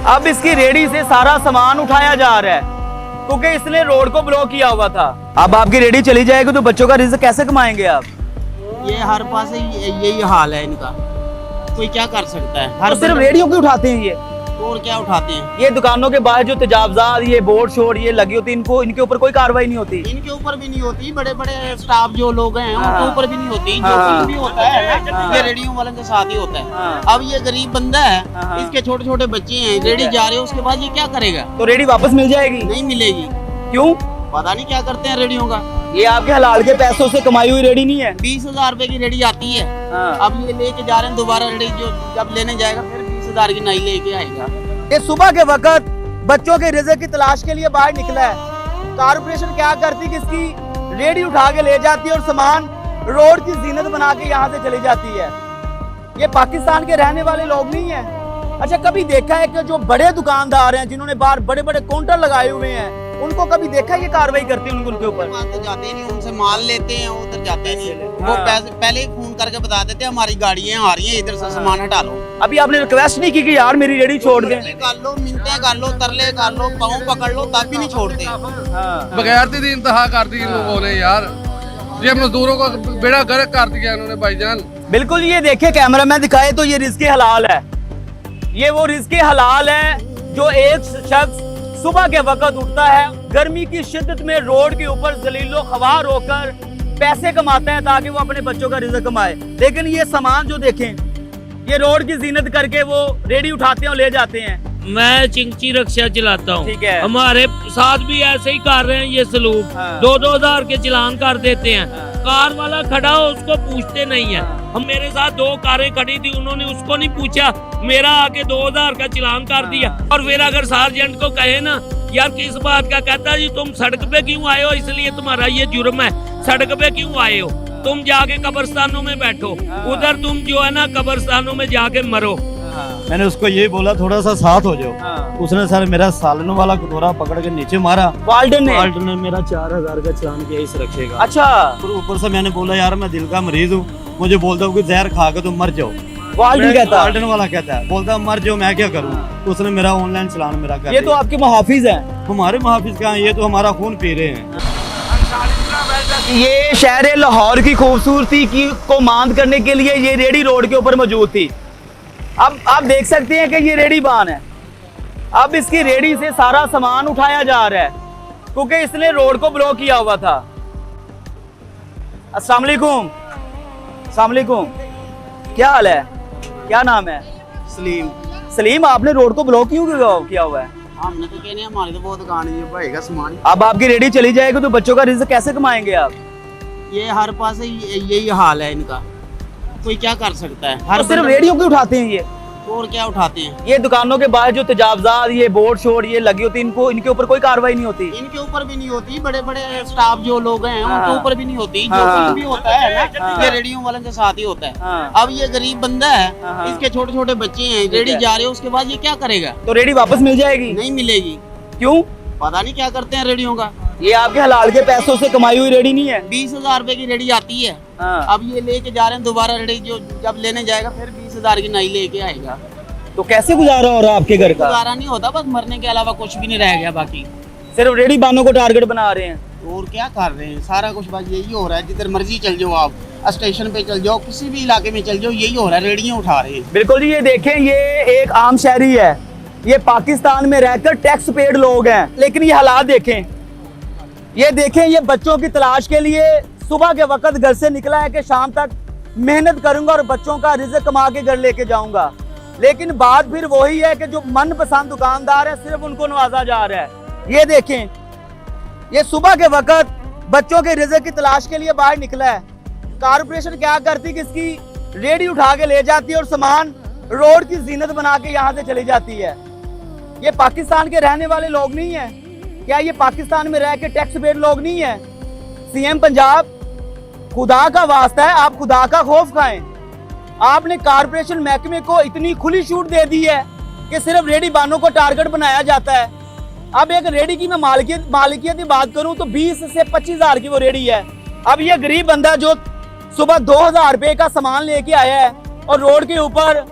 अब इसकी रेडी से सारा सामान उठाया जा रहा है क्योंकि इसने रोड को ब्लॉक किया हुआ था। अब आपकी रेडी चली जाएगी तो बच्चों का रिज़्क कैसे कमाएंगे आप? ये हर पास यही हाल है इनका, कोई क्या कर सकता है। हर तो सिर्फ रेडियो क्यों उठाते हैं ये? और क्या उठाते हैं? ये दुकानों के बाहर जो तजावजात ये बोर्ड शोर्ड ये लगी होती इनको इनके ऊपर कोई कार्रवाई नहीं होती। इनके ऊपर भी नहीं होती, बड़े बड़े स्टाफ जो लोग हैं हाँ। उनके ऊपर भी नहीं होती। जो हाँ। कुछ भी होता है ना, हाँ। ये रेडियो वालों के साथ ही होता है। हाँ। अब ये गरीब बंदा है, हाँ। इसके छोटे छोटे बच्चे हैं, रेडी जा रहे हैं, उसके बाद ये क्या करेगा? तो रेडी वापस मिल जाएगी? नहीं मिलेगी। क्यों? पता नहीं क्या करते हैं रेडियो का। ये आपके हलाल के पैसों से कमाई हुई रेडी नहीं है। 20,000 रुपए की रेडी आती है। हाँ। अब ये लेके जा रहे हैं दोबारा रेडी, जो जब लेने जाएगा फिर 20,000 की नई लेके आएगा। ये सुबह के वक्त बच्चों के रिज़्क की तलाश के लिए बाहर निकला है। कारपोरेशन क्या करती कि इसकी रेडी उठा के ले जाती है और सामान रोड की जीनत बना के यहाँ से चली जाती है। ये पाकिस्तान के रहने वाले लोग नहीं है। अच्छा, कभी देखा है कि जो बड़े दुकानदार हैं जिन्होंने बाहर बड़े बड़े काउंटर लगाए हुए हैं उनको कभी देखा है ये कार्रवाई करती है उनके ऊपर? वहाँ तो जाते नहीं, उनसे माल लेते हैं, उधर जाते नहीं। वो हाँ। पहले ही फोन करके बता देते हैं हमारी गाड़ियाँ आ रही हैं, इधर से सामान हटा लो। अभी आपने रिक्वेस्ट नहीं की कि यार मेरी रेडी छोड़ दें? कर लो, मिलते कर लो, तरले कर लो, पाँव पकड़ लो, तब भी नहीं छोड़ते। हाँ। बगैरती दी इंतहा कर दी इन लोगों ने यार। ये मजदूरों का बेड़ा गर्क कर दिया इन्होंने भाईजान। बिल्कुल, ये देखे कैमरा में दिखाए तो ये रिज़्क़ हलाल है। ये वो रिज़्क़ हलाल है जो एक शख्स सुबह के वक्त उठता है, गर्मी की शिद्दत में रोड के ऊपर जलीलो ख्वार होकर पैसे कमाता है ताकि वो अपने बच्चों का रिज़्क़ कमाए। लेकिन ये सामान जो देखें, ये रोड की जीनत करके वो रेडी उठाते हैं और ले जाते हैं। मैं चिंची रक्षा चलाता हूँ, ठीक है। हमारे साथ भी ऐसे ही कर रहे हैं ये सलूक। हाँ। 2-2 हजार के चलान कर देते हैं। हाँ। कार वाला खड़ा हो उसको पूछते नहीं है। हम मेरे साथ 2 कारें खड़ी थी, उन्होंने उसको नहीं पूछा, मेरा आके 2,000 का चलान कर दिया। और फिर अगर सार्जेंट को कहे ना यार किस बात का, कहता जी तुम सड़क पे क्यों आए हो, इसलिए तुम्हारा ये जुर्म है, सड़क पे क्यों आए हो, तुम जाके कब्रिस्तानों में बैठो, उधर तुम जो है ना कब्रिस्तानों में जाके मरो। मैंने उसको यही बोला थोड़ा सा साथ हो जाओ। हाँ। उसने सर मेरा सालनों वाला कटोरा पकड़ के नीचे मारा। वाल्डन ने? वाल्डन ने मेरा 4,000 का चालान किया इस रक्षे का। अच्छा, और ऊपर से मैंने बोला यार मैं दिल का मरीज हूँ, मुझे बोलता हूँ कि जहर खा के तुम मर जाओ। वाल्डन कहता है? वाल्डन वाला कहता है, बोलता मर जाओ मैं क्या करूँ। उसने मेरा ऑनलाइन चालान मेरा कर ये तो आपके मुहाफिज हैं। हमारे मुहाफिज कहाँ, ये तो हमारा खून पी रहे हैं। ये शहर लाहौर की खूबसूरती की को मांद करने के लिए ये रेडी रोड के ऊपर मौजूद थी। अब आप देख सकते हैं कि ये रेडी बान है। अब इसकी रेडी से सारा सामान उठाया जा रहा है क्योंकि इसने रोड को ब्लॉक किया हुआ था। अस्सलाम वालेकुम। अस्सलाम वालेकुम, क्या हाल है? क्या नाम है? सलीम। सलीम, आपने रोड को ब्लॉक क्यों किया हुआ है? हमने तो कहने हमारी तो बहुत दुकान है, भाई का सामान। अब आपकी रेडी चली जाएगी तो बच्चों का रिज़्क कैसे कमाएंगे आप? ये हर पास यही हाल है इनका, कोई क्या कर सकता है। हर तो सिर्फ बंदा- रेडियो क्यों उठाते हैं ये? और क्या उठाते हैं? ये दुकानों के बाहर जो तजावजात ये बोर्ड शोर्ड ये लगी होती इनको इनके ऊपर कोई कार्रवाई नहीं होती। इनके ऊपर भी नहीं होती, बड़े बड़े स्टाफ जो लोग हैं हाँ। उनके ऊपर भी नहीं होती। जो हाँ। कुछ भी होता है ना, हाँ। ये रेडियो वालों के साथ ही होता है। हाँ। अब ये गरीब बंदा है, हाँ। इसके छोटे छोटे बच्चे हैं, रेडी है। जा रहे हैं, उसके बाद ये क्या करेगा? तो रेडी वापस मिल जाएगी? नहीं मिलेगी। क्यों? पता नहीं क्या करते हैं रेडियो का। ये आपके हलाल के पैसों से कमाई हुई रेडी नहीं है। 20,000 रुपए की रेडी आती है। हाँ। अब ये लेके जा रहे हैं दोबारा रेडी, जो जब लेने जाएगा फिर 20,000 की नई लेके आएगा। तो कैसे गुजारा हो रहा है आपके घर का? गुजारा नहीं होता, बस मरने के अलावा कुछ भी नहीं रह गया बाकी। सिर्फ रेडी बानों को टारगेट बना रहे हैं। और क्या कर रहे हैं, सारा कुछ बस यही हो रहा है। जिधर मर्जी चल जाओ आप, स्टेशन पे चल जाओ, किसी भी इलाके में चल जाओ, यही हो रहा है, रेडियो उठा रहे हैं। बिल्कुल जी, ये देखें, ये एक आम शहरी है, ये पाकिस्तान में रहकर टैक्स पेड लोग हैं, लेकिन ये हालात देखें। ये देखें, ये बच्चों की तलाश के लिए सुबह के वक्त घर से निकला है कि शाम तक मेहनत करूंगा और बच्चों का रिज़्क कमा के घर लेके जाऊंगा। लेकिन बात फिर वही है कि जो मनपसंद दुकानदार है सिर्फ उनको नवाजा जा रहा है। ये देखें, ये सुबह के वक्त बच्चों के रिज़्क की तलाश के लिए बाहर निकला है। कारपोरेशन क्या करती कि इसकी रेडी उठा के ले जाती है और सामान रोड की जीनत बना के यहाँ से चली जाती है। ये पाकिस्तान के रहने वाले लोग नहीं है क्या? ये पाकिस्तान में रह के टैक्स पेड लोग नहीं है? सीएम पंजाब, खुदा का वास्ता है आप खुदा का खौफ खाएं। आपने कारपोरेशन महकमे को इतनी खुली छूट दे दी है कि सिर्फ रेडी बानों को टारगेट बनाया जाता है। अब एक रेडी की मैं मालिकियत की बात करूं तो 20 से 25,000 की वो रेडी है। अब ये गरीब बंदा जो सुबह 2,000 रुपए का सामान लेके आया है और रोड के ऊपर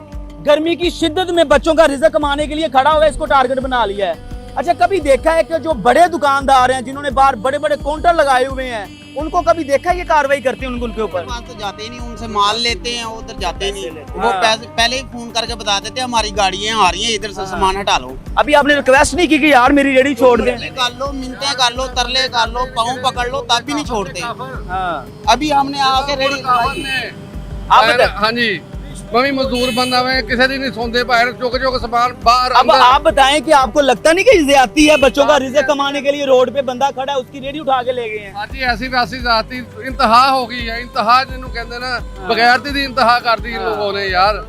गर्मी की शिद्दत में बच्चों का रिज़्क कमाने के लिए खड़ा हुआ है, इसको टारगेट बना लिया है। अच्छा, कभी देखा है कि जो बड़े दुकानदार हैं जिन्होंने बाहर बड़े बड़े काउंटर लगाए हुए हैं, उनको कभी देखा है ये कार्रवाई करते हैं उनके ऊपर? पास तो जाते ही नहीं, उनसे माल लेते हैं, उधर जाते नहीं। वो हाँ। पहले ही फोन करके बता देते हैं हमारी गाड़ियां आ रही हैं, इधर से सामान हटा लो। अभी आपने रिक्वेस्ट नहीं की कि यार मेरी रेडी छोड़ दें? तरले कर लो, मिनतें कर लो, तरले कर लो, पाँव पकड़ लो, तब भी नहीं छोड़ते। हाँ। अभी हमने आके रेडी आप बता- हाँ जी, मैं भी मजदूर बंदा मैं किसी दिन नहीं सोंदे बाहर चौक चौक सामान बाहर अब अंदर। आप बताएं कि आपको लगता नहीं कि ज्यादती है? बच्चों का रिज़्क कमाने के लिए रोड पे बंदा खड़ा है, उसकी रेडी उठा के ले गए हैं। हाँ जी, ऐसी वैसी जाती इंतहा हो गई है। इंतहा जिन्हों कहते ना, बगैरती दी इंतहा कर दी इन लोगों ने यार।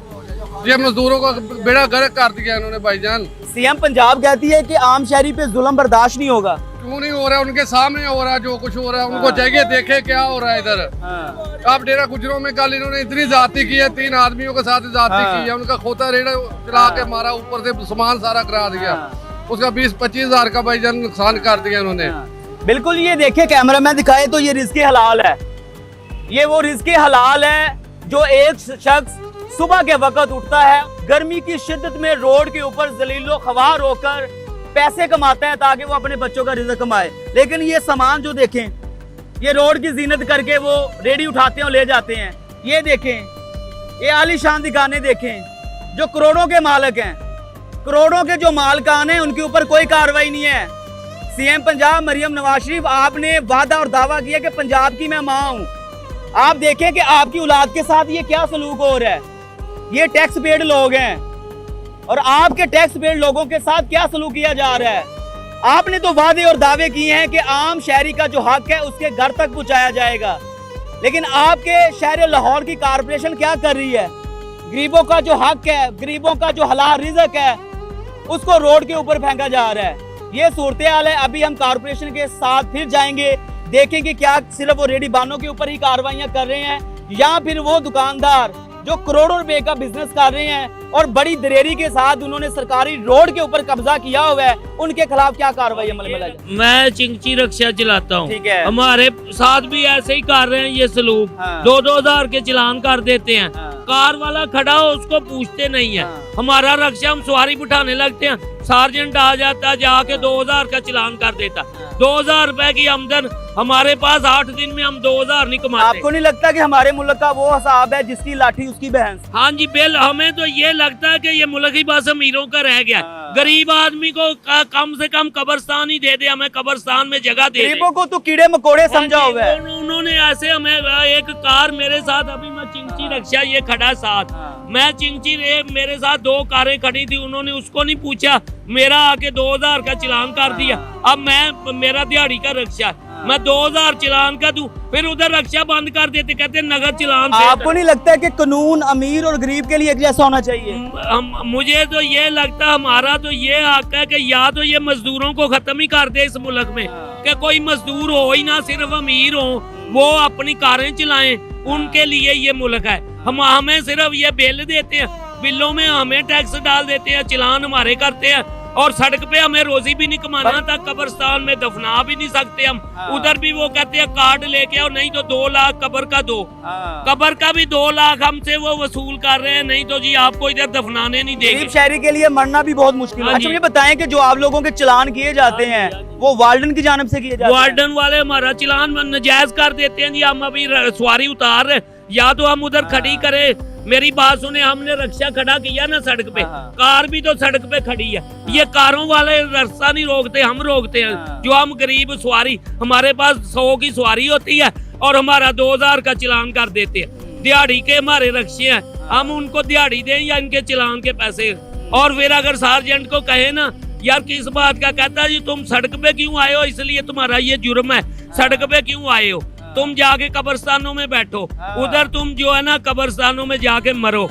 ये मजदूरों का बेड़ा गर्क कर दिया इन्होंने भाईजान। सीएम पंजाब कहती है कि आम शहरी पे जुल्म बर्दाश्त नहीं होगा। क्यों नहीं हो रहा? उनके सामने हो रहा है जो कुछ हो रहा है, उनको चाहिए देखे क्या हो रहा है इधर। अब डेरा गुजरों में कल इन्होंने इतनी जाती की है, 3 आदमियों के साथ जाती की है, उनका खोता रेड़ा चला के मारा, ऊपर से सामान सारा करा दिया, उसका 20-25 हजार का भाईजान नुकसान कर दिया इन्होंने। बिल्कुल, ये देखे कैमरा मैन दिखाए तो ये रिज़्क़ हलाल है। ये वो रिज़्क़ हलाल है जो एक शख्स सुबह के वक्त उठता है, गर्मी की शिद्दत में रोड के ऊपर जलीलो ख्वार होकर पैसे कमाता है ताकि वो अपने बच्चों का रिज़्क़ कमाए। लेकिन ये सामान जो देखें, ये रोड की जीनत करके वो रेडी उठाते हैं और ले जाते हैं। ये देखें, ये आलीशान दुकानें देखें जो करोड़ों के मालिक हैं, करोड़ों के जो मालकान हैं, उनके ऊपर कोई कार्रवाई नहीं है। सीएम पंजाब मरियम नवाज शरीफ, आपने वादा और दावा किया कि पंजाब की मैं माँ हूँ। आप देखें कि आपकी औलाद के साथ ये क्या सलूक हो रहा है। ये टैक्स पेड लोग हैं और आपके टैक्स पेड लोगों के साथ क्या सलूक किया जा रहा है। आपने तो वादे और दावे किए हैं कि आम शहरी का जो हक है उसके घर तक पहुंचाया जाएगा, लेकिन आपके शहर लाहौर की कारपोरेशन क्या कर रही है? गरीबों का जो हक है, गरीबों का जो हलाल रिज़्क है, उसको रोड के ऊपर फेंका जा रहा है। ये सूरत हाल है। अभी हम कारपोरेशन के साथ फिर जाएंगे, देखेंगे क्या सिर्फ वो रेडी बानों के ऊपर ही कार्रवाइयां कर रहे हैं या फिर वो दुकानदार जो करोड़ों रुपए का बिजनेस कर रहे हैं और बड़ी दलेरी के साथ उन्होंने सरकारी रोड के ऊपर कब्जा किया हुआ है, उनके खिलाफ क्या कार्रवाई अमल में लाएगी? मैं चिंची रक्षा चलाता हूँ, ठीक है। हमारे साथ भी ऐसे ही कर रहे हैं ये सलूक। हाँ। 2-2 हजार के चलान कर देते हैं। हाँ। कार वाला खड़ा हो उसको पूछते नहीं है। हाँ। हमारा रक्षा, हम सवारी बिठाने लगते हैं, सार्जेंट आ जाता है, जाके 2000 का चलान कर देता। 2000 रुपए की आमदन हमारे पास 8 दिन में हम 2000 नहीं कमाते। आपको नहीं लगता कि हमारे मुल्क का वो हिसाब है जिसकी लाठी उसकी बहन? हाँ जी, बिल हमें तो ये लगता है कि ये मुल्क ही बस अमीरों का रह गया। हाँ। गरीब आदमी को कम से कम कब्रिस्तान ही दे दे, हमें कब्रिस्तान में जगह दे दे। गरीबों को तो कीड़े मकोड़े समझा हुआ है। उन्होंने ऐसे हमें एक कार मेरे साथ, अभी मैं चिंची रक्षा ये खड़ा साथ, मैं चिंची मेरे साथ 2 कारें खड़ी थी, उन्होंने उसको नहीं पूछा, मेरा आके 2000 का चलान कर दिया। अब मैं, मेरा दिहाड़ी का रक्षा, मैं 2000 चलान का दूं, फिर उधर रक्षा बंद कर देते, कहते नगद चलान दे। आपको नहीं लगता है कि कानून अमीर और गरीब के लिए एक जैसा होना चाहिए? मुझे तो ये लगता, हमारा तो ये हक है कि या तो ये मजदूरों को खत्म ही कर दे इस मुल्क में, कि कोई मजदूर हो ही ना, सिर्फ अमीर हो, वो अपनी कारें चलाएं, उनके लिए ये मुल्क है। हमें सिर्फ ये बिल देते हैं, बिलों में हमें टैक्स डाल देते हैं, चलान हमारे करते हैं, और सड़क पे हमें रोजी भी नहीं कमाना था, कब्रिस्तान में दफना भी नहीं सकते हम। उधर भी वो कहते हैं कार्ड लेके आओ, नहीं तो 2 लाख कब्र का दो। कब्र का भी 2 लाख हमसे वो वसूल कर रहे हैं, नहीं तो जी आपको इधर दफनाने नहीं देंगे। गरीब शहरी के लिए मरना भी बहुत मुश्किल है। हाँ अच्छा, जी। मुझे बताएं कि जो आप लोगों के चलान किए जाते हैं वो वार्डन की जानिब से किए जाते हैं? वार्डन वाले हमारा चलान नजायज कर देते हैं जी। हम अभी सवारी उतार रहे, या तो हम उधर खड़ी करें, मेरी बात सुने, हमने रक्षा खड़ा किया ना सड़क पे, कार भी तो सड़क पे खड़ी है, ये कारों वाले रास्ता नहीं रोकते, हम रोकते हैं। जो हम गरीब सवारी, हमारे पास 100 की सवारी होती है और हमारा 2000 का चलान कर देते हैं। दिहाड़ी के हमारे रक्षे हैं, हम उनको दिहाड़ी दें या इनके चलान के पैसे। और फिर अगर सार्जेंट को कहे ना, यार किस बात का, कहता है जी तुम सड़क पे क्यों आए हो, इसलिए तुम्हारा ये जुर्म है, सड़क पे क्यों आए हो, तुम जाके कब्रिस्तानों में बैठो, उधर तुम जो है ना कब्रिस्तानों में जाके मरो,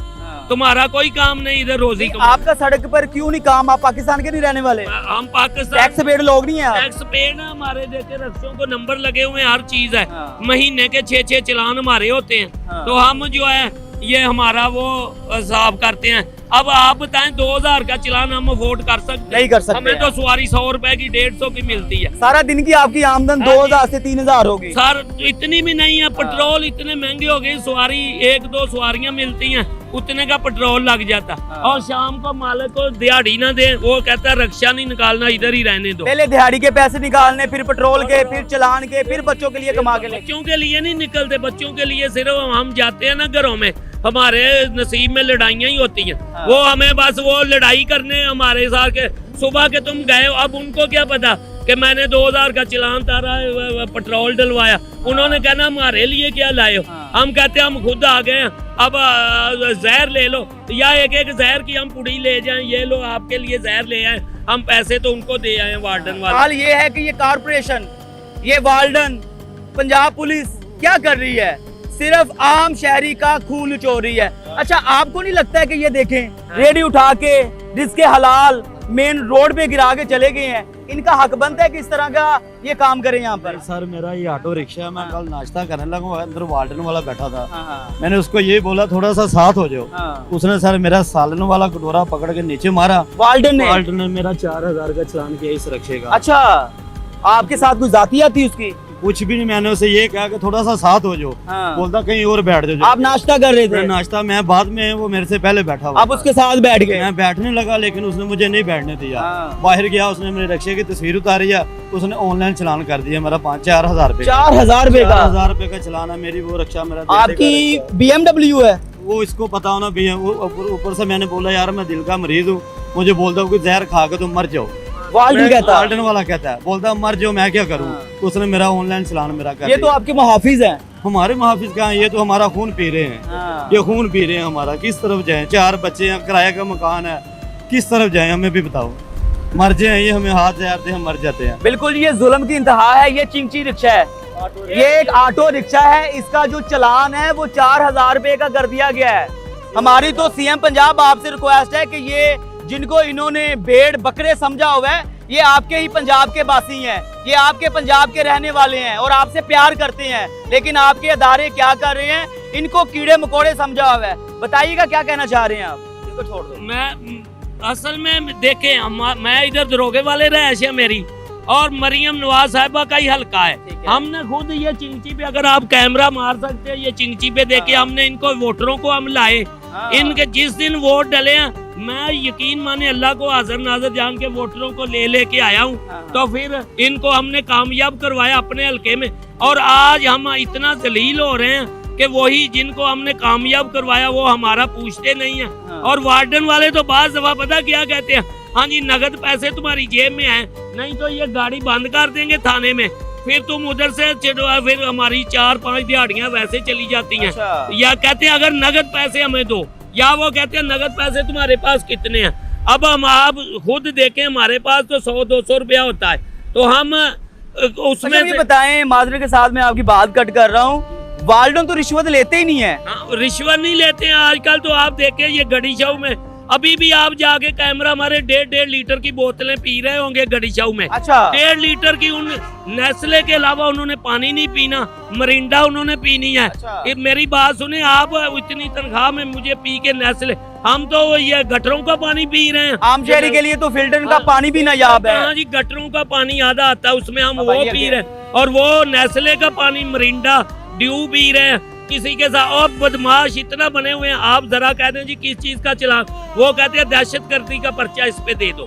तुम्हारा कोई काम नहीं इधर रोजी कमाना। आपका सड़क पर क्यों नहीं काम? आप पाकिस्तान के नहीं रहने वाले? हम पाकिस्तान टैक्स पेड लोग नहीं है आप? टैक्स पेड है, हमारे देखे रक्षों को नंबर लगे हुए हैं, हर चीज है। महीने के 6-6 चलान हमारे होते हैं, तो हम जो है ये हमारा वो हिसाब करते हैं। अब आप बताएं 2000 का चलान हम अफोर्ड कर सकते? नहीं कर सकते। हमें तो सवारी 100 रुपए की 150 की मिलती है। सारा दिन की आपकी आमदन 2000 से 3000 होगी। सर इतनी भी नहीं है, पेट्रोल इतने महंगे हो गए, सवारी 1-2 सवारियां मिलती हैं, उतने का पेट्रोल लग जाता। और शाम को मालिक को दिहाड़ी ना दे, वो कहता रक्षा नहीं निकालना, इधर ही रहने दो। पहले दिहाड़ी के पैसे निकालने, फिर पेट्रोल के, फिर चलान के, फिर बच्चों के लिए कमा के ले। बच्चों के लिए नहीं निकलते, बच्चों के लिए सिर्फ हम जाते हैं ना घरों में, हमारे नसीब में लड़ाइयाँ ही होती हैं। वो हमें बस वो लड़ाई करने हमारे साथ के, सुबह के तुम गए, अब उनको क्या पता कि मैंने 2000 का चलान तारा पेट्रोल डलवाया, उन्होंने कहना हमारे लिए क्या लाए हो। हम कहते हैं हम खुद आ गए हैं, अब जहर ले लो, या एक एक जहर की हम पुड़ी ले जाएं, ये लो आपके लिए जहर ले आए, हम पैसे तो उनको दे आए वार्डन वाले। हाल ये है कि ये कारपोरेशन, ये वार्डन, पंजाब पुलिस क्या कर रही है, सिर्फ आम शहरी का खून निचोड़ रही है। अच्छा, आपको नहीं लगता है कि ये देखें रेडी उठा के जिसके हलाल मेन रोड पे गिरा के चले गए हैं, इनका हक बनता है कि इस तरह का ये काम करें यहाँ पर? सर मेरा ये ऑटो रिक्शा है, मैं कल नाश्ता करने लगा, अंदर वार्डन वाला बैठा था। मैंने उसको ये बोला थोड़ा सा साथ हो जाओ, उसने सर मेरा सालन वाला कटोरा पकड़ के नीचे मारा। वार्डन ने मेरा 4000 का चलान किया इस रक्षे का। अच्छा, आपके साथ कोई जातियात थी उसकी? कुछ भी नहीं, मैंने उसे ये कहा कि थोड़ा सा साथ हो जाओ। बोलता कहीं और बैठ जाओ। आप नाश्ता कर रहे थे? नाश्ता मैं बाद में, वो मेरे से पहले बैठा हुआ। आप उसके साथ बैठ गए? मैं बैठने लगा, लेकिन उसने मुझे नहीं बैठने दिया। बाहर गया, उसने मेरे रिक्शे की तस्वीर उतारी है, उसने ऑनलाइन चलान कर दिया मेरा 4000 रुपए। 4000 रुपए का? 4000 रुपए का चलान है। मेरी वो रक्षा मेरा आपकी BMW है? वो इसको पता होना भी है। ऊपर से मैंने बोला यार मैं दिल का मरीज हूँ, मुझे बोलता हूँ कि जहर खा के तुम मर जाओ। वार्डन वाला कहता है, बोलता मर जाओ, मैं क्या करूँ। उसने मेरा ऑनलाइन चलान मेरा कर ये तो आपके मुहाफिज हैं। हमारे मुहाफिज कहाँ, ये तो हमारा खून पी रहे हैं। ये खून पी रहे हैं हमारा। किस तरफ जाए, 4 बच्चे हैं, किराए का मकान है, किस तरफ जाए हमें भी बताओ। मर जाए ये, हमें हाथ जाते हैं, मर जाते हैं। बिल्कुल, ये जुल्म की इंतहा है। ये चिंची रिक्शा है, ये एक ऑटो रिक्शा है, इसका जो चलान है वो 4000 रुपए का कर दिया गया है। हमारी तो सीएम पंजाब आपसे रिक्वेस्ट है कि ये जिनको इन्होंने भेड़ बकरे समझा हुआ है, ये आपके ही पंजाब के बासी हैं, ये आपके पंजाब के रहने वाले हैं और आपसे प्यार करते हैं, लेकिन आपके अदारे क्या कर रहे हैं, इनको कीड़े मकोड़े समझा हुआ है। बताइएगा क्या कहना चाह रहे हैं आप? इसको छोड़ दो। मैं असल में देखें, मैं इधर दरोगे वाले रहायश है मेरी, और मरियम नवाज साहिबा का ही हल्का है। हमने खुद ये चिंची पे, अगर आप कैमरा मार सकते हैं, ये चिंची पे देखे हमने इनको वोटरों को हम लाए। इनके जिस दिन वोट डले हैं, मैं यकीन माने अल्लाह को हाजिर नाज़र जान के वोटरों को ले के आया हूँ, तो फिर इनको हमने कामयाब करवाया अपने हल्के में। और आज हम इतना जलील हो रहे हैं कि वही जिनको हमने कामयाब करवाया वो हमारा पूछते नहीं है। और वार्डन वाले तो बाज़ दफा पता क्या कहते हैं, हाँ जी नगद पैसे तुम्हारी जेब में है, नहीं तो ये गाड़ी बंद कर देंगे थाने में, फिर तुम उधर से फिर हमारी 4-5 दिहाड़ियां वैसे चली जाती हैं। या कहते हैं अगर नगद पैसे हमें दो, या वो कहते हैं नगद पैसे तुम्हारे पास कितने हैं। अब हम आप खुद देखें, हमारे पास तो 100-200 रुपया होता है, तो हम उसमें अच्छा, बताएं, माजरे के साथ मैं आपकी बात कट कर रहा हूँ, वार्डन तो रिश्वत लेते ही नहीं है। रिश्वत नहीं लेते हैं आजकल। तो आप देखें ये गड़ी शाह में अभी भी आप जाके कैमरा हमारे 1.5 लीटर की बोतलें पी रहे होंगे गड़ी शाह में। अच्छा, 1.5 लीटर की। उन नेस्ले के अलावा उन्होंने पानी नहीं पीना, मरिंडा उन्होंने पीनी है। अच्छा। मेरी बात सुने, आप इतनी तनख्वाह में मुझे पी के नेस्ले, हम तो ये गटरों का पानी पी रहे हैं। आम शहरी के लिए तो फिल्टर का पानी भी नायाब है। हाँ जी, गटरों का पानी आधा आता है, उसमें हम वो पी रहे हैं, और वो नेस्ले का पानी, मरिंडा, ड्यू पी रहे हैं किसी के साथ। और बदमाश इतना बने हुए हैं, आप जरा कह दें जी किस चीज का चलान, वो कहते हैं दहशतगर्दी का पर्चा इस पे दे दो।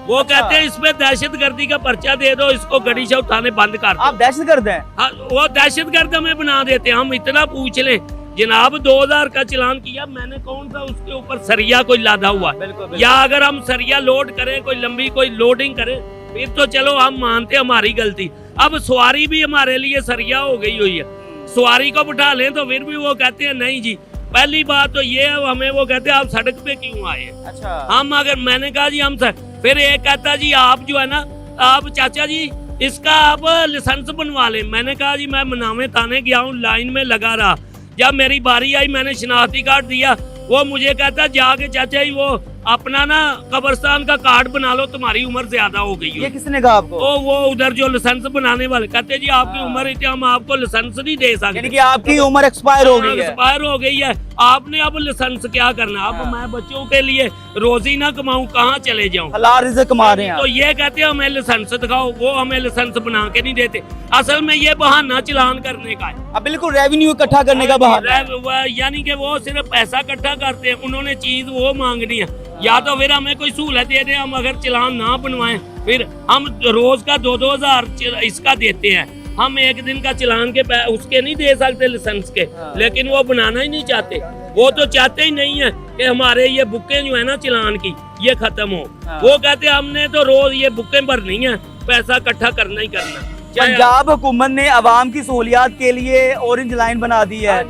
वो कहते हैं इस पे दहशतगर्दी का पर्चा दे दो, इसको गड़ी शाह उठाने बंद कर दो। आप दहशतगर्द हैं? हाँ, वो दहशतगर्द हमें बना देते हैं। हम इतना पूछ लें, जनाब 2000 का चलान किया, मैंने कौन सा उसके ऊपर सरिया कोई लादा हुआ, या अगर हम सरिया लोड करें, कोई लंबी कोई लोडिंग करें, फिर तो चलो हम मानते हमारी गलती। अब सवारी भी हमारे लिए सरिया हो गई हुई है, सवारी को बिठा लें तो फिर भी वो कहते हैं नहीं जी। पहली बात तो ये है, हमें वो कहते हैं आप सड़क पे क्यों आए। अच्छा। हम अगर, मैंने कहा जी हम फिर एक कहता जी आप जो है ना, आप चाचा जी इसका आप लाइसेंस बनवा लें। मैंने कहा जी मैं मनावे थाने गया हूँ, लाइन में लगा रहा, जब मेरी बारी आई मैंने शनाख्ती कार्ड दिया, वो मुझे कहता जाके चाचा जी वो अपना ना कब्रिस्तान का कार्ड बना लो, तुम्हारी उम्र ज्यादा हो गई है। ये किसने कहा आपको? वो उधर जो लाइसेंस बनाने वाले कहते जी आपकी उम्र इतनी, हम आपको लाइसेंस नहीं दे सकते, यानी कि आपकी उम्र एक्सपायर हो गई है। एक्सपायर हो गई है, आपने अब लाइसेंस क्या करना। अब मैं बच्चों के लिए रोजी ना कमाऊं, कहाँ चले जाऊं, हलाल रिज़्क़ कमा रहे हैं। तो ये कहते हैं हमें लाइसेंस दिखाओ, वो हमें लाइसेंस बना के नहीं देते। असल में ये बहाना चलान करने का है। अब बिल्कुल रेवेन्यू इकट्ठा करने का बहाना। यानी कि वो सिर्फ पैसा इकट्ठा करते हैं, उन्होंने चीज वो मांगनी है, या तो फिर हमें कोई सहूलत दे दे, हम अगर चालान ना बनवाएं फिर हम रोज का 2-2 हज़ार इसका देते हैं, हम एक दिन का चालान के उसके नहीं दे सकते लाइसेंस के, लेकिन वो बनाना ही नहीं चाहते। वो तो चाहते ही नहीं है कि हमारे ये बुकें जो है ना चालान की ये खत्म हो। वो कहते हैं हमने तो रोज ये बुकें भरनी है, पैसा इकट्ठा करना ही करना। पंजाब हुकूमत ने अवाम की सहूलियात के लिए ऑरेंज लाइन बना दी है,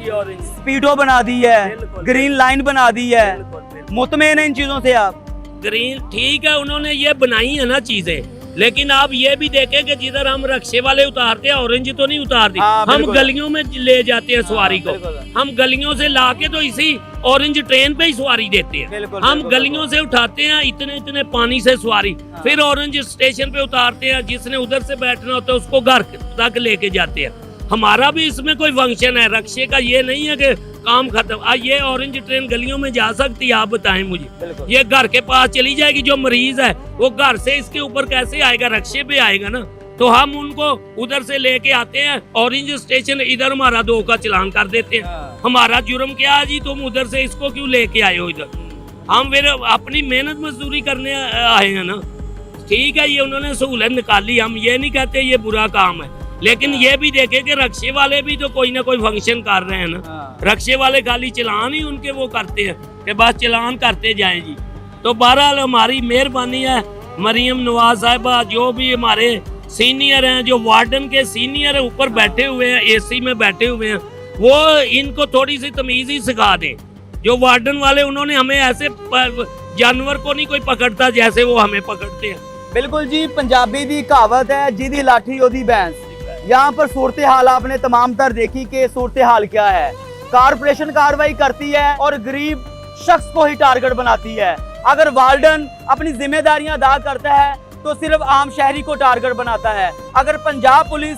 स्पीडो बना दी है, ग्रीन लाइन बना दी है, मुतमईन है इन चीजों से आप? ग्रीन ठीक है, उन्होंने ये बनाई है ना चीजें, लेकिन आप ये भी देखें कि जिधर हम रक्शे वाले उतारते हैं ऑरेंज तो नहीं उतारते, हम गलियों में ले जाते हैं सवारी को, हम गलियों से लाके तो इसी ऑरेंज ट्रेन पे ही सवारी देते हैं, हम गलियों से उठाते हैं इतने इतने पानी से सवारी, फिर ऑरेंज स्टेशन पे उतारते हैं, जिसने उधर से बैठना होता है उसको घर तक लेके जाते हैं। हमारा भी इसमें कोई फंक्शन है, रक्शे का ये नहीं है कि काम खत्म। ये ऑरेंज ट्रेन गलियों में जा सकती है? आप बताएं मुझे, ये घर के पास चली जाएगी? जो मरीज है वो घर से इसके ऊपर कैसे आएगा? रक्शे पे आएगा ना। तो हम उनको उधर से लेके आते हैं ऑरेंज स्टेशन, इधर हमारा 2 का चालान कर देते हैं। हमारा जुर्म क्या है जी? तुम उधर से इसको क्यों लेके आए हो इधर? हम फिर अपनी मेहनत मजदूरी करने आए हैं ना। ठीक है, ये उन्होंने सहूलत निकाली, हम ये नहीं कहते ये बुरा काम है, लेकिन ये भी देखे कि रक्शे वाले भी तो कोई ना कोई फंक्शन कर रहे हैं ना। रक्शे वाले खाली चलान ही उनके वो करते हैं कि बस चलान करते जाएं जी। तो बहरहाल हमारी मेहरबानी है, मरियम नवाज साहिबा जो भी हमारे सीनियर हैं, जो वार्डन के सीनियर है ऊपर बैठे हुए हैं, एसी में बैठे हुए हैं, वो इनको थोड़ी सी तमीज ही सिखा दें। जो वार्डन वाले उन्होंने हमें ऐसे जानवर को नहीं कोई पकड़ता जैसे वो हमें पकड़ते हैं। बिल्कुल जी, पंजाबी दी कहावत है जिदी लाठी ओदी बैंस। यहाँ पर सूरत हाल आपने तमाम तर देखी कि सूरत हाल क्या है। कारपोरेशन कार्रवाई करती है और गरीब शख्स को ही टारगेट बनाती है। अगर वार्डन अपनी जिम्मेदारियां अदा करता है तो सिर्फ आम शहरी को टारगेट बनाता है। अगर पंजाब पुलिस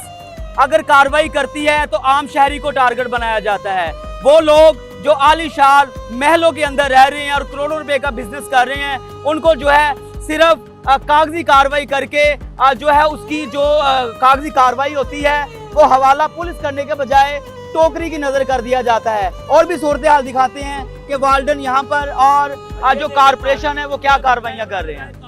अगर कार्रवाई करती है तो आम शहरी को टारगेट बनाया जाता है। वो लोग जो आलीशान महलों के अंदर रह रहे हैं और करोड़ों रुपए का बिजनेस कर रहे हैं, उनको जो है सिर्फ कागजी कार्रवाई करके जो है उसकी जो कागजी कार्रवाई होती है वो हवाला पुलिस करने के बजाय टोकरी की नजर कर दिया जाता है। और भी सूरत हाल दिखाते हैं कि वार्डन यहाँ पर और जो कारपोरेशन है वो क्या कार्रवाइयाँ कर रहे हैं।